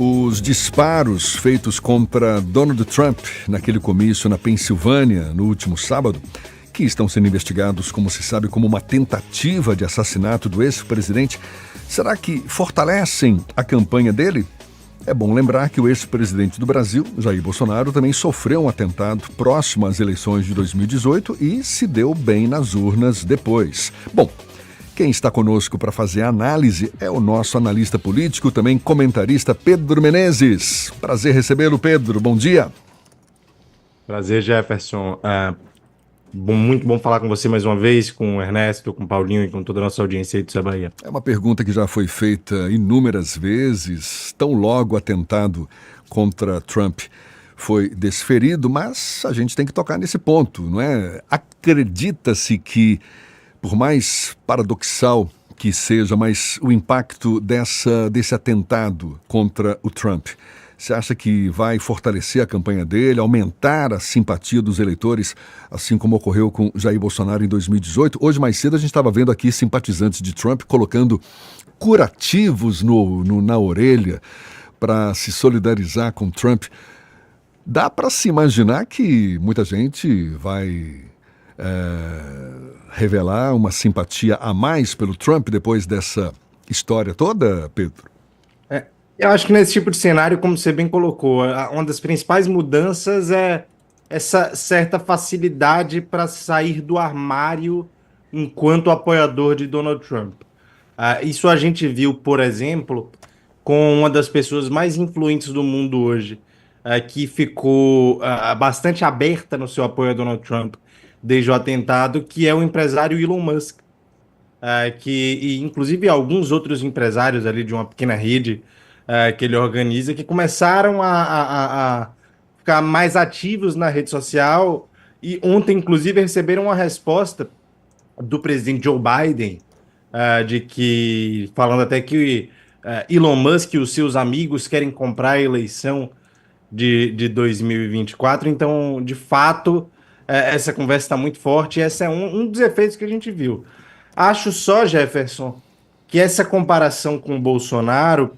Os disparos feitos contra Donald Trump naquele comício na Pensilvânia no último sábado, que estão sendo investigados, como se sabe, como uma tentativa de assassinato do ex-presidente, será que fortalecem a campanha dele? É bom lembrar que o ex-presidente do Brasil, Jair Bolsonaro, também sofreu um atentado próximo às eleições de 2018 e se deu bem nas urnas depois. Bom, quem está conosco para fazer a análise é o nosso analista político, também comentarista Pedro Menezes. Prazer recebê-lo, Pedro. Bom dia. Prazer, Jefferson. Muito bom falar com você mais uma vez, com o Ernesto, com o Paulinho e com toda a nossa audiência aí do Céu Bahia. É uma pergunta que já foi feita inúmeras vezes, tão logo o atentado contra Trump foi desferido, mas a gente tem que tocar nesse ponto, não é? Acredita-se que, por mais paradoxal que seja, mas o impacto desse atentado contra o Trump, você acha que vai fortalecer a campanha dele, aumentar a simpatia dos eleitores, assim como ocorreu com Jair Bolsonaro em 2018? Hoje, mais cedo, a gente estava vendo aqui simpatizantes de Trump colocando curativos na orelha para se solidarizar com Trump. Dá para se imaginar que muita gente vai revelar uma simpatia a mais pelo Trump depois dessa história toda, Pedro? Eu acho que nesse tipo de cenário, como você bem colocou, uma das principais mudanças é essa certa facilidade para sair do armário enquanto apoiador de Donald Trump. Isso a gente viu, por exemplo, com uma das pessoas mais influentes do mundo hoje, que ficou bastante aberta no seu apoio a Donald Trump desde o atentado, que é o empresário Elon Musk, e inclusive alguns outros empresários ali de uma pequena rede que ele organiza, que começaram a ficar mais ativos na rede social, e ontem, inclusive, receberam uma resposta do presidente Joe Biden, falando até que Elon Musk e os seus amigos querem comprar a eleição de 2024. Então, de fato, essa conversa está muito forte, e esse é um dos efeitos que a gente viu. Acho só, Jefferson, que essa comparação com o Bolsonaro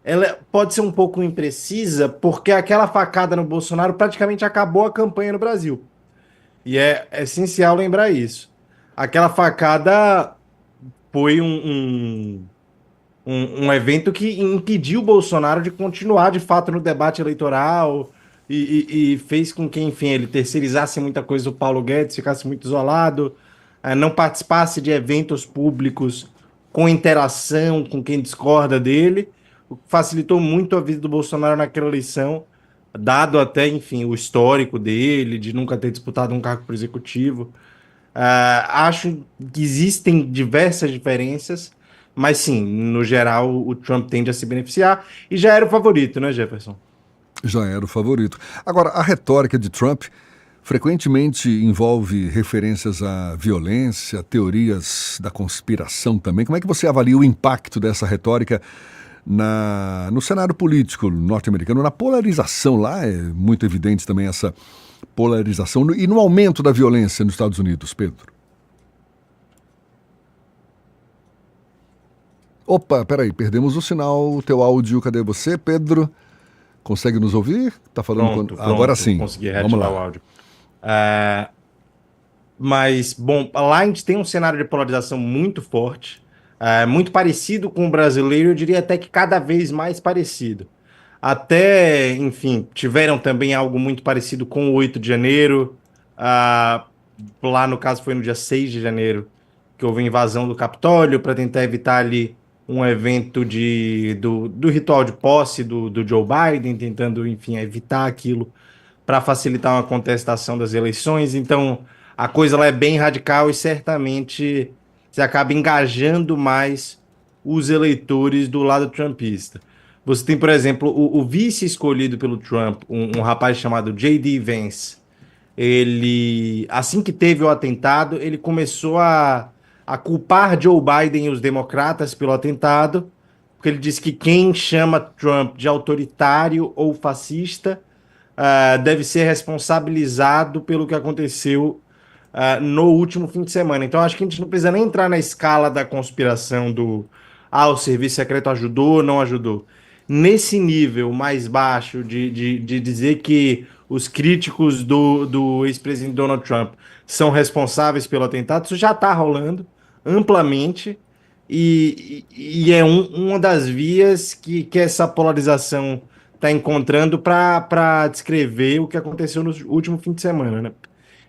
ela pode ser um pouco imprecisa, porque aquela facada no Bolsonaro praticamente acabou a campanha no Brasil. E é essencial lembrar isso. Aquela facada foi um evento que impediu o Bolsonaro de continuar, de fato, no debate eleitoral e fez com que, enfim, ele terceirizasse muita coisa do Paulo Guedes, ficasse muito isolado, não participasse de eventos públicos com interação com quem discorda dele. Facilitou muito a vida do Bolsonaro naquela eleição, dado até, enfim, o histórico dele, de nunca ter disputado um cargo pro executivo. Acho que existem diversas diferenças, mas sim, no geral, o Trump tende a se beneficiar, e já era o favorito, né, Jefferson? Já era o favorito. Agora, a retórica de Trump frequentemente envolve referências à violência, teorias da conspiração também. Como é que você avalia o impacto dessa retórica no cenário político norte-americano, na polarização? Lá é muito evidente também essa polarização e no aumento da violência nos Estados Unidos, Pedro. Opa, peraí, perdemos o sinal, o teu áudio, cadê você, Pedro? Consegue nos ouvir? Tá falando Pronto, agora sim. Consegui reativar o áudio. Mas, bom, lá a gente tem um cenário de polarização muito forte, muito parecido com o brasileiro, eu diria até que cada vez mais parecido. Até, enfim, tiveram também algo muito parecido com o 8 de janeiro, lá no caso foi no dia 6 de janeiro, que houve a invasão do Capitólio para tentar evitar ali um evento do ritual de posse do Joe Biden, tentando, enfim, evitar aquilo para facilitar uma contestação das eleições. Então, a coisa lá é bem radical e certamente você acaba engajando mais os eleitores do lado trumpista. Você tem, por exemplo, o vice escolhido pelo Trump, um rapaz chamado J.D. Vance. Ele, assim que teve o atentado, ele começou a culpar Joe Biden e os democratas pelo atentado, porque ele disse que quem chama Trump de autoritário ou fascista deve ser responsabilizado pelo que aconteceu no último fim de semana. Então, acho que a gente não precisa nem entrar na escala da conspiração o serviço secreto ajudou ou não ajudou. nesse nível mais baixo de dizer que os críticos do ex-presidente Donald Trump são responsáveis pelo atentado, isso já está rolando amplamente e é uma das vias que essa polarização está encontrando para descrever o que aconteceu no último fim de semana, né?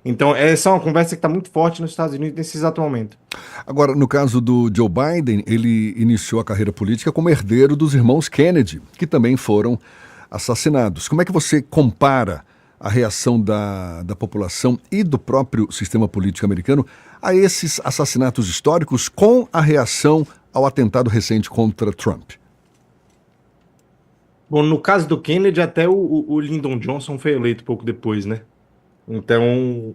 Então, essa é uma conversa que está muito forte nos Estados Unidos nesse exato momento. Agora, no caso do Joe Biden, ele iniciou a carreira política como herdeiro dos irmãos Kennedy, que também foram assassinados. Como é que você compara a reação da população e do próprio sistema político americano a esses assassinatos históricos com a reação ao atentado recente contra Trump? Bom, no caso do Kennedy, até o Lyndon Johnson foi eleito pouco depois, né? Então,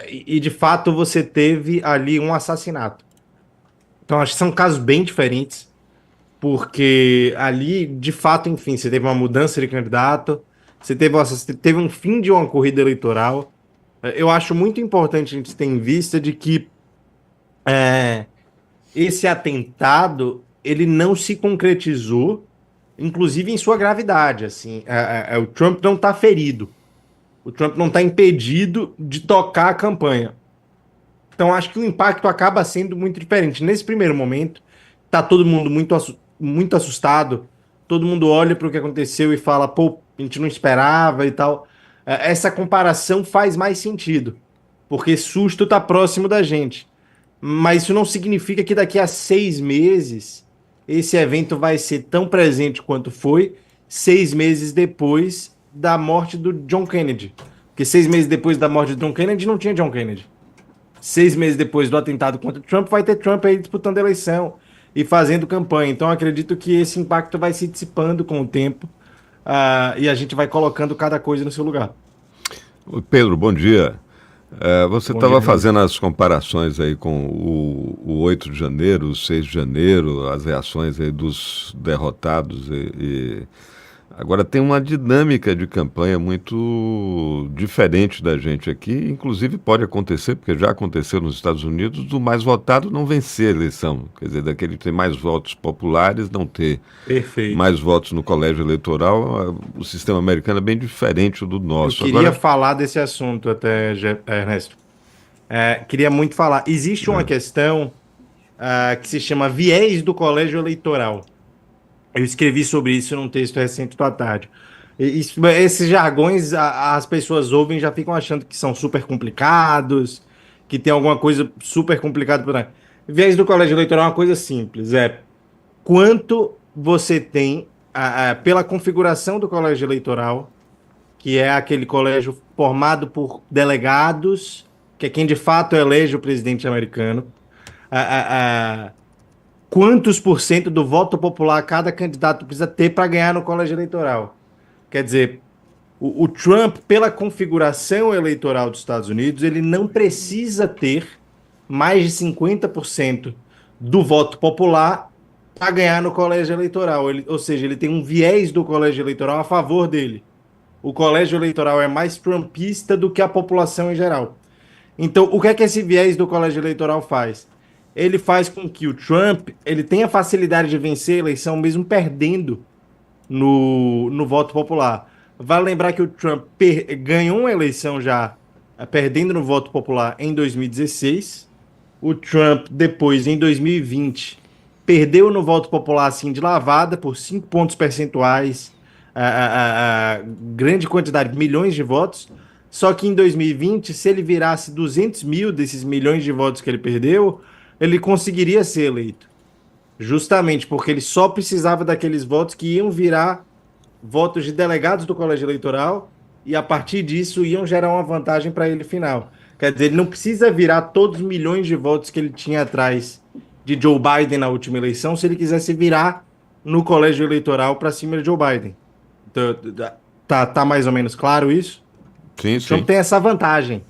e de fato você teve ali um assassinato. Então, acho que são casos bem diferentes, porque ali, de fato, enfim, você teve uma mudança de candidato, você teve um fim de uma corrida eleitoral. Eu acho muito importante a gente ter em vista de que esse atentado ele não se concretizou, inclusive em sua gravidade. Assim, o Trump não está ferido, o Trump não está impedido de tocar a campanha. Então, acho que o impacto acaba sendo muito diferente. Nesse primeiro momento, tá todo mundo muito assustado, todo mundo olha para o que aconteceu e fala, pô, a gente não esperava e tal. Essa comparação faz mais sentido, porque susto tá próximo da gente. Mas isso não significa que daqui a 6 meses esse evento vai ser tão presente quanto foi 6 meses depois da morte do John Kennedy. Porque 6 meses depois da morte do John Kennedy não tinha John Kennedy. 6 meses depois do atentado contra Trump, vai ter Trump aí disputando a eleição e fazendo campanha. Então, acredito que esse impacto vai se dissipando com o tempo e a gente vai colocando cada coisa no seu lugar. Pedro, bom dia. Você Bom estava dia, fazendo as comparações aí com o 8 de janeiro, o 6 de janeiro, as reações aí dos derrotados agora tem uma dinâmica de campanha muito diferente da gente aqui, inclusive pode acontecer, porque já aconteceu nos Estados Unidos, do mais votado não vencer a eleição, quer dizer, daquele que tem mais votos populares não ter Perfeito. mais votos no colégio eleitoral. O sistema americano é bem diferente do nosso. Eu queria falar desse assunto até, Ernesto. Queria muito falar. Existe uma questão que se chama viés do colégio eleitoral. Eu escrevi sobre isso num texto recente do À Tarde. Esses jargões as pessoas ouvem e já ficam achando que são super complicados, que tem alguma coisa super complicada por aí. Viés do colégio eleitoral é uma coisa simples, quanto você tem pela configuração do colégio eleitoral, que é aquele colégio formado por delegados, que é quem de fato elege o presidente americano, quantos por cento do voto popular cada candidato precisa ter para ganhar no colégio eleitoral. Quer dizer, o Trump, pela configuração eleitoral dos Estados Unidos, ele não precisa ter mais de 50% do voto popular para ganhar no colégio eleitoral. Ou seja, ele tem um viés do colégio eleitoral a favor dele. O colégio eleitoral é mais trumpista do que a população em geral. Então, o que é que esse viés do colégio eleitoral faz? Ele faz com que o Trump ele tenha facilidade de vencer a eleição mesmo perdendo no voto popular. Vale lembrar que o Trump ganhou uma eleição já perdendo no voto popular em 2016. O Trump, depois, em 2020, perdeu no voto popular assim de lavada por 5 pontos percentuais, grande quantidade, milhões de votos. Só que em 2020, se ele virasse 200 mil desses milhões de votos que ele perdeu, ele conseguiria ser eleito. Justamente porque ele só precisava daqueles votos que iam virar votos de delegados do colégio eleitoral e, a partir disso, iam gerar uma vantagem para ele final. Quer dizer, ele não precisa virar todos os milhões de votos que ele tinha atrás de Joe Biden na última eleição se ele quisesse virar no colégio eleitoral para cima de Joe Biden. Então, tá mais ou menos claro isso? Sim, sim. Trump tem essa vantagem.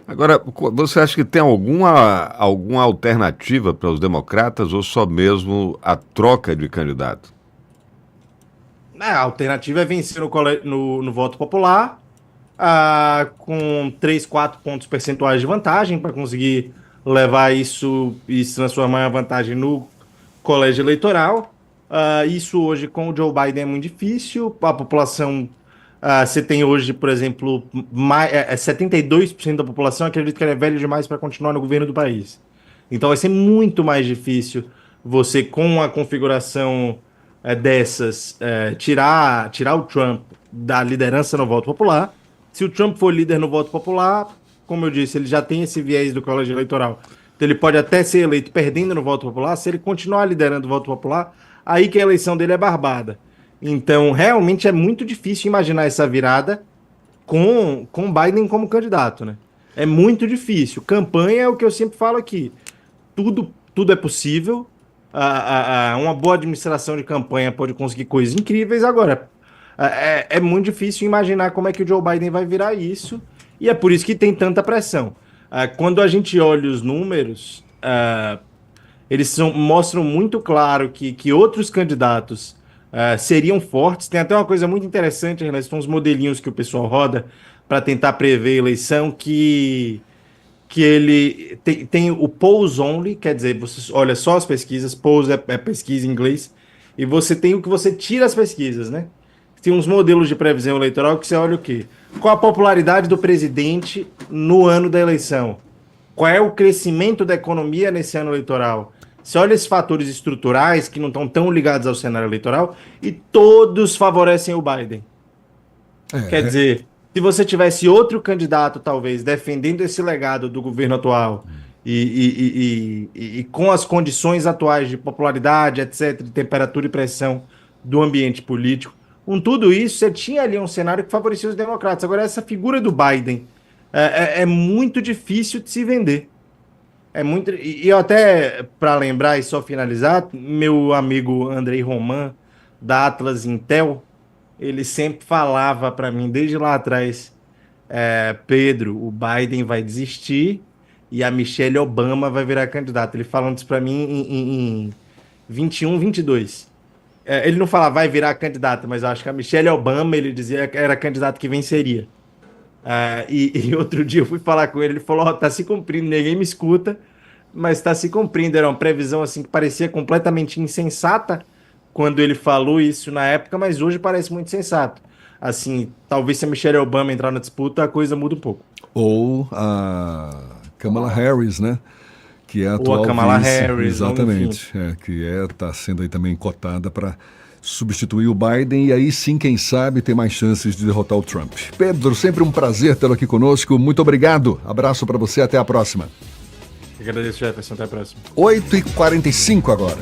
Agora, você acha que tem alguma alternativa para os democratas ou só mesmo a troca de candidato? A alternativa é vencer no voto popular, com 3, 4 pontos percentuais de vantagem para conseguir levar isso e se transformar em vantagem no colégio eleitoral. Isso hoje com o Joe Biden é muito difícil. A população, você tem hoje, por exemplo, 72% da população acredita que ele é velho demais para continuar no governo do país. Então vai ser muito mais difícil você, com a configuração dessas, tirar o Trump da liderança no voto popular. Se o Trump for líder no voto popular, como eu disse, ele já tem esse viés do colégio eleitoral. Então ele pode até ser eleito perdendo no voto popular. Se ele continuar liderando o voto popular, aí que a eleição dele é barbada. Então, realmente é muito difícil imaginar essa virada com Biden como candidato, né? É muito difícil. Campanha é o que eu sempre falo aqui. Tudo é possível. Uma boa administração de campanha pode conseguir coisas incríveis. Agora, é muito difícil imaginar como é que o Joe Biden vai virar isso. E é por isso que tem tanta pressão. Quando a gente olha os números, eles mostram muito claro que outros candidatos seriam fortes. Tem até uma coisa muito interessante, são uns modelinhos que o pessoal roda para tentar prever a eleição, que ele tem o polls only, quer dizer, você olha só as pesquisas, polls é pesquisa em inglês, e você tem o que você tira as pesquisas, né? Tem uns modelos de previsão eleitoral que você olha o quê? Qual a popularidade do presidente no ano da eleição? Qual é o crescimento da economia nesse ano eleitoral? Você olha esses fatores estruturais que não estão tão ligados ao cenário eleitoral e todos favorecem o Biden. Quer dizer, se você tivesse outro candidato, talvez, defendendo esse legado do governo atual e com as condições atuais de popularidade, etc., de temperatura e pressão do ambiente político, com tudo isso, você tinha ali um cenário que favorecia os democratas. Agora, essa figura do Biden é muito difícil de se vender. E eu até, para lembrar e só finalizar, meu amigo Andrei Roman, da Atlas Intel, ele sempre falava para mim, desde lá atrás, Pedro, o Biden vai desistir e a Michelle Obama vai virar candidata. Ele falando isso para mim em 21, 22. Ele não falava vai virar candidata, mas eu acho que a Michelle Obama, ele dizia que era candidata que venceria. E outro dia eu fui falar com ele, ele falou, tá se cumprindo, ninguém me escuta, mas tá se cumprindo. Era uma previsão assim que parecia completamente insensata quando ele falou isso na época, mas hoje parece muito sensato. Assim, talvez se a Michelle Obama entrar na disputa, a coisa muda um pouco. Ou a Kamala Harris, né? Que é a atual Ou a Kamala vice, Harris. exatamente, que está sendo aí também cotada para substituir o Biden e aí sim, quem sabe, tem mais chances de derrotar o Trump. Pedro, sempre um prazer tê-lo aqui conosco. Muito obrigado. Abraço para você, até a próxima. Eu agradeço, Jefferson. Até a próxima. 8h45 agora.